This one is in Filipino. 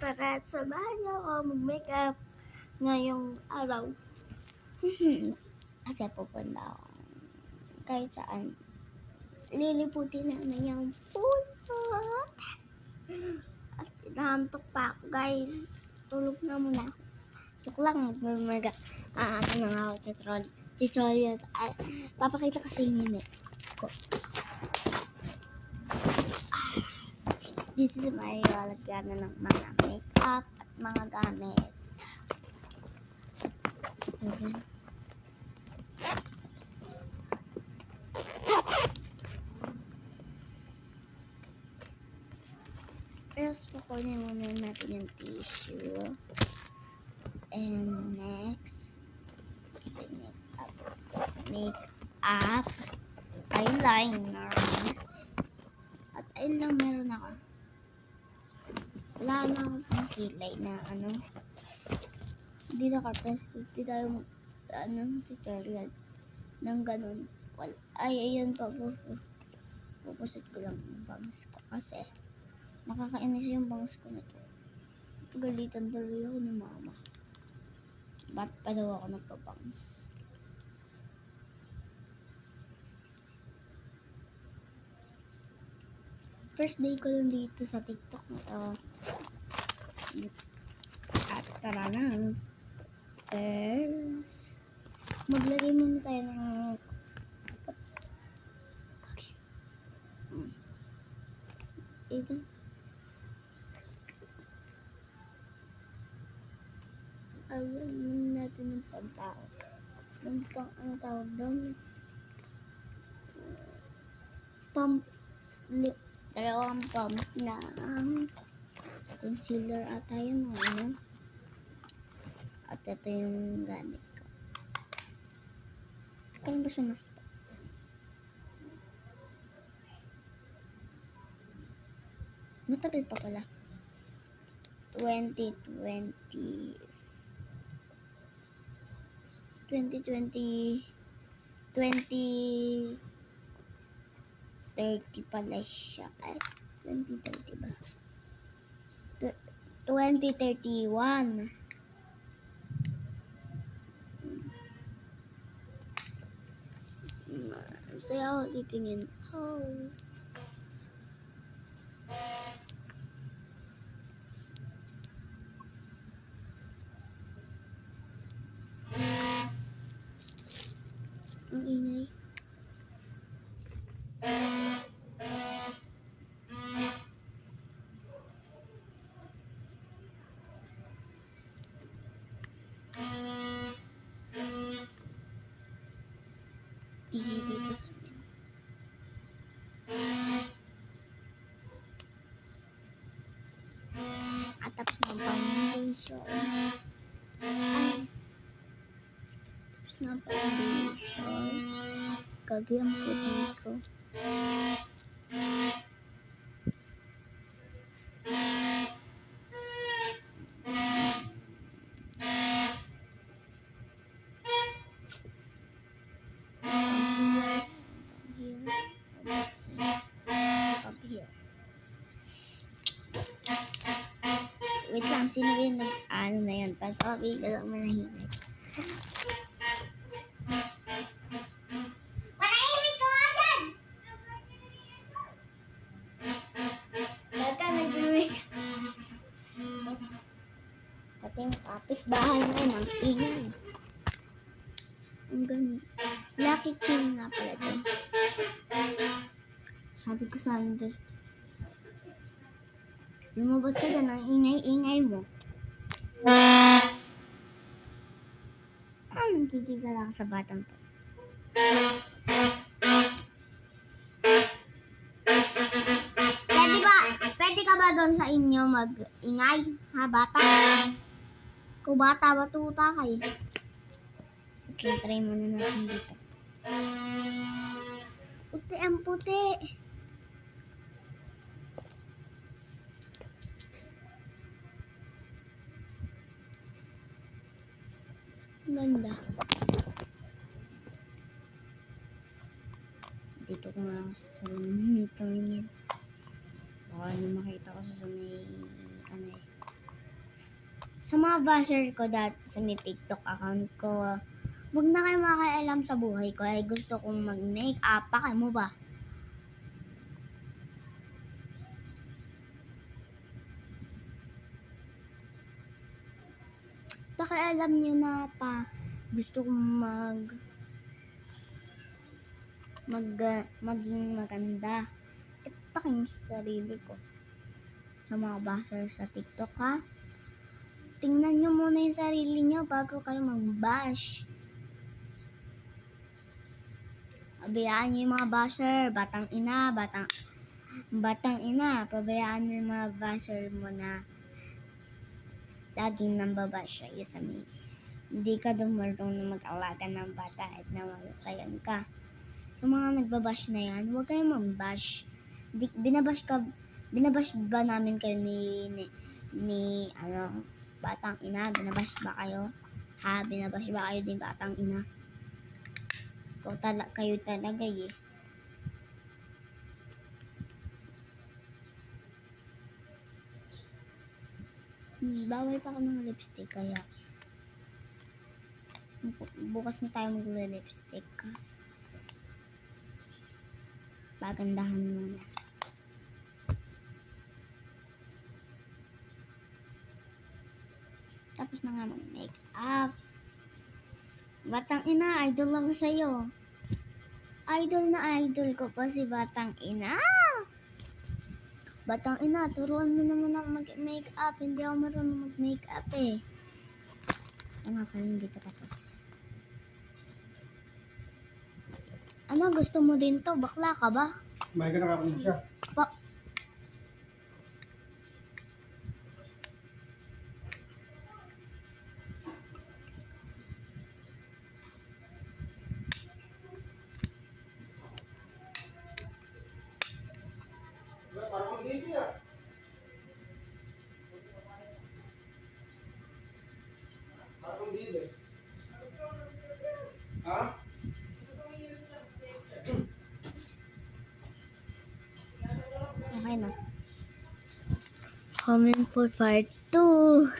Para samahan niyo ako mag-makeup ngayong araw. Kasi pupunta ako kahit saan. Liliputin namin yung puso. At nahantok pa ako, guys. Tulog na muna ako. Joke lang, mag-maga. Ano na nga ako, tutorial. Papakita kasi yun eh. This is my lalagyan na ng mga makeup at mga gamit. First, kukunin muna natin yung tissue. And next, makeup, eyeliner. At ayun lang meron ako. Wala na akong pang kilay na ano. Hindi tayo tutorial ng ganun. Ay, ayan pa po. Pupusit ko lang yung bangs ko kasi nakakainis yung bangs ko na to. Pagalitan tuloy ako ni mama. Ba't pa daw ako nagpabangs? First day ko lang dito sa TikTok na to. At tara na. First, maglagay muna tayo ng ito. Ayan muna natin ng pagtao. Ano tawag doon? Dalawang pump na concealer ata yun, ano? At ito yung gamit ko. Kaya ba siya mas matagal pa pala. 2020 30 pala siya. Ay, 2030 ba? 2031. Saya ako titingin. Ang ingay. Ingay dito sa amin. At tapos na ang foundation. Tapos na ang foundation. Kagi ang puti ko. Wait lang, sino yung nag-ano na yan? Tapos okay na lang manahimik. Manahimik ko agad! Daga, nag-make. Pati yung kapit-bahay na yun, ang ingay. Ang ganda. Lucky Chain nga pala ito. Sabi ko sa akin, lumabas ka dyan, ang ingay-ingay mo. Nagtitigil lang sa batang to. Pwede ka ba doon sa inyo mag-ingay? Ha, bata? Kung bata, batuta kayo. Okay, try muna natin dito. Puti ang puti. Ganda. Dito ko nga ako sa tumingin. Baka ano makita ko sa may ano eh. Sa mga basher ko dati sa may TikTok account ko, wag na kayo makialam sa buhay ko. Ay gusto kong mag-makeup. Pakay mo ba? Pakialam nyo na pa gusto kong maging maganda. Ipakin mo sa sarili ko. Sa mga basher sa TikTok ha. Tingnan nyo muna yung sarili nyo bago kayo mag-bash. Pabayaan nyo yung mga basher, batang ina, pabayaan nyo yung mga basher mo na laging nambabash siya sa may. Hindi ka daw marunong mag-alaga ng bata at namatayan ka. Sa mga nagbabash na yan, huwag kayong mag-bash. Binabash ba namin kayo ni batang ina? Binabash ba kayo? Ha? Binabash ba kayo din batang ina? Kayo talaga eh. Bawal pa ako ng lipstick kaya bukas na tayo magla-lipstick. Pagandahan muna. Tapos na nga mag-makeup. Batang ina, idol ako sa'yo. Idol na idol ko pa si Batang ina. Batang ina, turuan mo naman ako mag-makeup. Hindi ako marunong mag-makeup eh. Nga pala, hindi pa tapos. Ano, gusto mo din to? Bakla ka ba? May ka nakakuha siya. Parang hindi ah. Parang hindi. Ha? Okay na. Comment for part 2.